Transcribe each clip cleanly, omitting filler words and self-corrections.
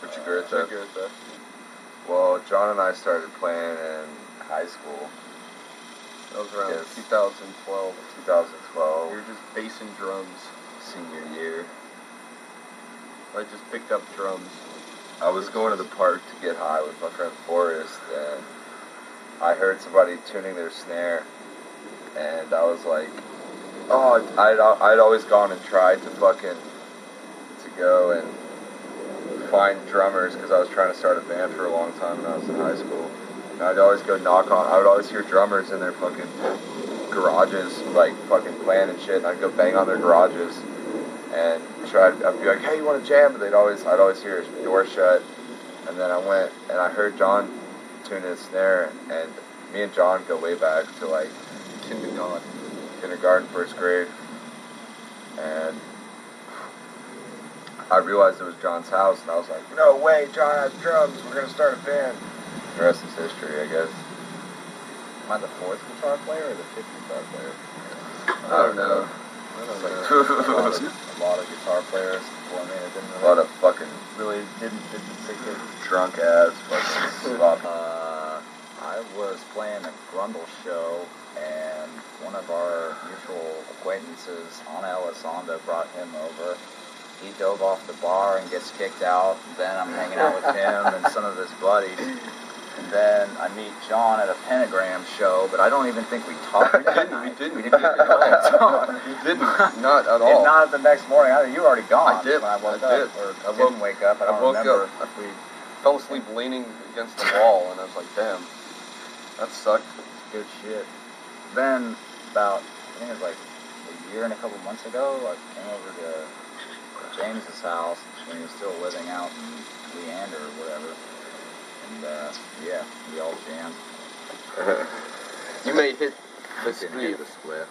For Jugurtha. Jugurtha. Well, John and I started playing in high school. That was around 2012. 2012. We were just bass and drums. Senior year. I just picked up drums. I was going to the park to get high with my friend Forrest, and I heard somebody tuning their snare, and I was like, oh, I'd always gone and tried to go and find drummers, because I was trying to start a band for a long time when I was in high school. And I'd always go I would always hear drummers in their fucking garages, like fucking playing and shit, and I'd go bang on their garages and I'd be like, hey, you want to jam? But I'd always hear his door shut. And then I went and I heard John tune his snare, and me and John go way back to like kindergarten, first grade. And I realized it was John's house, and I was like, no way, John has drums, we're going to start a band. The rest is history, I guess. Am I the fourth guitar player or the fifth guitar player? I don't know. A lot of guitar players before me. It didn't really, A lot of fucking really didn't take it. drunk ass fucking sloppy. I was playing a Grundle show, and one of our mutual acquaintances, Anna Elisanda, brought him over. He dove off the bar and gets kicked out. Then I'm hanging out with him and some of his buddies. And then I meet John at a Pentagram show, but I don't even think we talked. We didn't. We didn't even talk. You didn't. Not at all. And not the next morning. You were already gone. I did. When I woke I up. did. Or I didn't wake up. I don't woke remember up. if we fell asleep leaning against the wall, and I was like, damn, that sucked. good shit. Then about, I think it was like a year and a couple months ago, I came over to James's house when he was still living out in Leander or whatever. And yeah, we all jammed. You may hit the Didn't hear street. the split.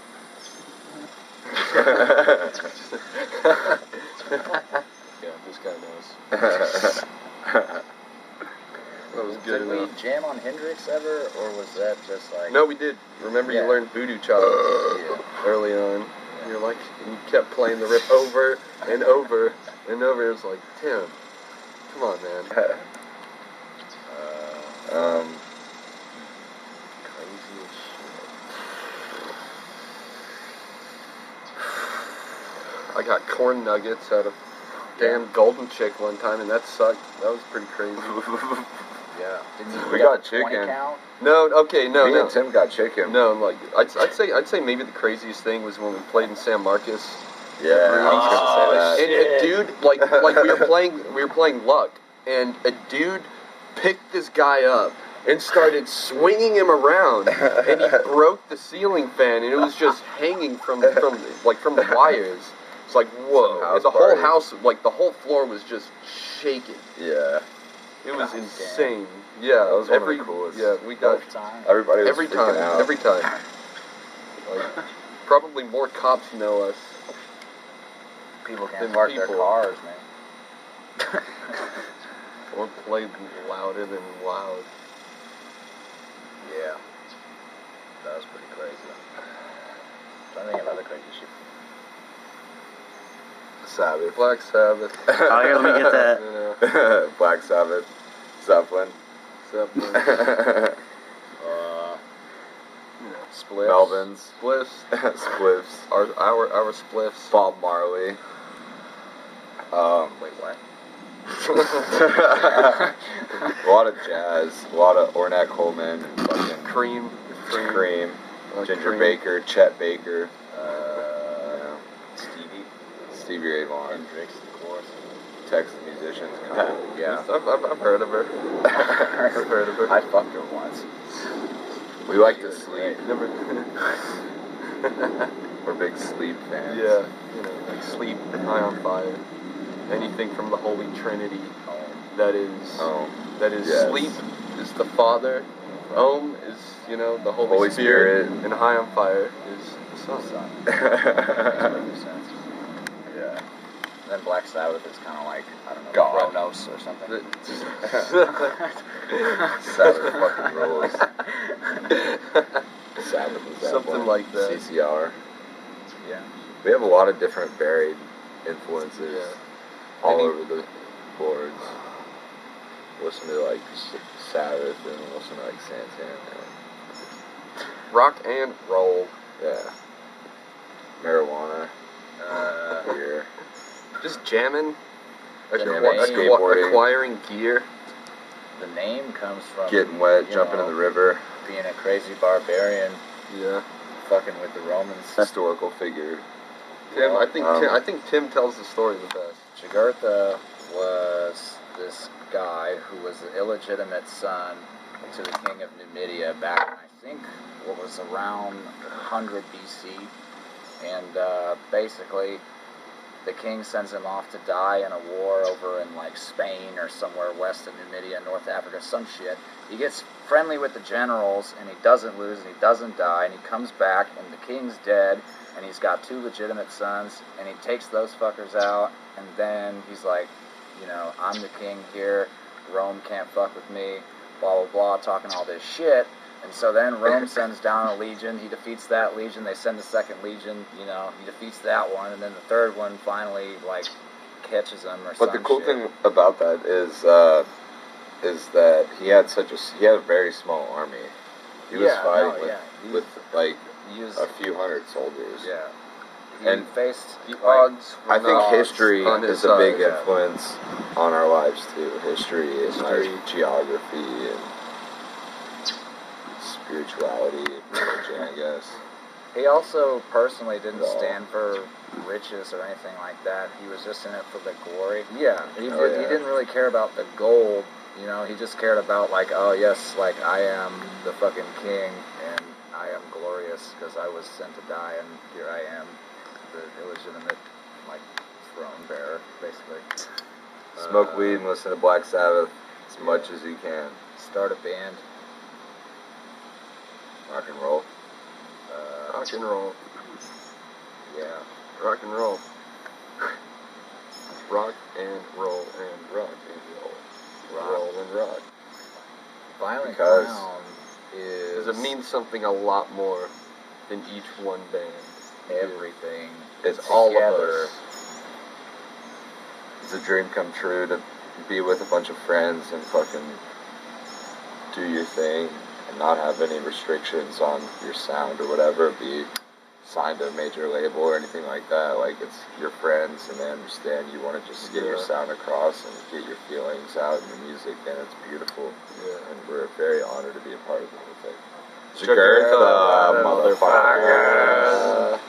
Yeah, this guy knows. That was good Did we enough. jam on Hendrix ever, or was that just like... No, we did. Remember Yeah. you learned Voodoo Child early on. You're like, and you kept playing the riff over and over and over. It was like, Tim, come on, man. Crazy as shit. I got corn nuggets out of damn Golden Chick one time, and that sucked. That was pretty crazy. Yeah. Didn't We get got the 20 chicken. count? No, okay, no, Me no. and Tim got chicken. No, like I'd say maybe the craziest thing was when we played in San Marcos. Yeah, I was gonna say that. And a dude, like we were playing Luck, and a dude picked this guy up and started swinging him around, and he broke the ceiling fan, and it was just hanging from the wires. It's like, whoa! And the whole house, like the whole floor was just shaking. Yeah. It was God insane. Yeah, That was one of the coolest. Yeah, we got Both times? Everybody was every freaking time. out. Every time. Like, probably more cops know us. People Then can't park their people- cars, man. Or play louder than loud. Yeah. That was pretty crazy. Trying to think of other crazy shit. Sabbath. Black Sabbath. Oh, here, let me get that. You know, Black Sabbath. Zeppelin. Zeppelin. Spliffs. Melvins. Spliffs. Spliffs. Our spliffs. Bob Marley. Wait, what? A lot of jazz. A lot of Ornette Coleman. Fucking Cream. Cream. Ginger Cream. Baker. Chet Baker. Stevie Ray Vaughan. Hendrix, of course. Texas musicians. Kind of. Yeah. I've heard of her. I've heard of her. I fucked her once. We like to She was sleep. great. Never. We're big sleep fans. Yeah, you know, like Sleep, High on Fire, anything from the Holy Trinity. That is Yes. Sleep is the Father. Om is, you know, the Holy, Holy Spirit. and High on Fire is the Son. Makes sense. Yeah. And then Black Sabbath is kind of like, I don't know, God. Kronos or something. Sabbath fucking rules. Sabbath is that Something one. like that. CCR. Yeah. We have a lot of different varied influences Yeah. all Any- over the boards. listen to like Sabbath and listen to like Santana. Rock and roll. Yeah. Marijuana. Beer. Just jamming. Skateboarding. Acquiring gear. The name comes from Getting wet, you jumping know, in the river. being a crazy barbarian, Yeah. fucking with the Romans. Historical figure. Tim, Well, I think Tim tells the story the best. Jugurtha was this guy who was the illegitimate son to the king of Numidia back in, I think, what was around 100 BC. And basically, the king sends him off to die in a war over in like Spain or somewhere west of Numidia, North Africa, some shit. He gets friendly with the generals and he doesn't lose and he doesn't die and he comes back and the king's dead and he's got 2 legitimate sons and he takes those fuckers out and then he's like, you know, I'm the king here, Rome can't fuck with me, blah blah blah, talking all this shit. And so then Rome sends down a legion, he defeats that legion, they send the second legion, you know, he defeats that one, and then the third one finally, like, catches him or something. But the cool thing about that is that he had a very small army. He was fighting with like a few hundred soldiers. Yeah. He And faced, Odds. I think history on his is a big side, influence on our lives too. History and like geography and spirituality, religion, I guess. he also personally didn't No. stand for riches or anything like that. He was just in it for the glory. Yeah. He Oh, yeah. didn't really care about the gold, you know, he just cared about, like, oh yes, like, I am the fucking king, and I am glorious, because I was sent to die, and here I am, the illegitimate, like, throne bearer, basically. Smoke weed and listen to Black Sabbath as much as you can. Start a band. Rock and roll. Rock and roll. Yeah. Rock and roll. Rock and roll and rock and roll. Roll and rock. Violent Because- Clown is... Because it means something a lot more than each one band. everything. It's all of together. us. It's a dream come true to be with a bunch of friends and fucking do your thing and not have any restrictions on your sound or whatever. Be signed to a major label or anything like that. Like, it's your friends and they understand you want to just get your sound across and get your feelings out in the music, and it's beautiful. Yeah. And we're very honored to be a part of the whole thing. Jugurtha, Jugurtha, motherfuckers.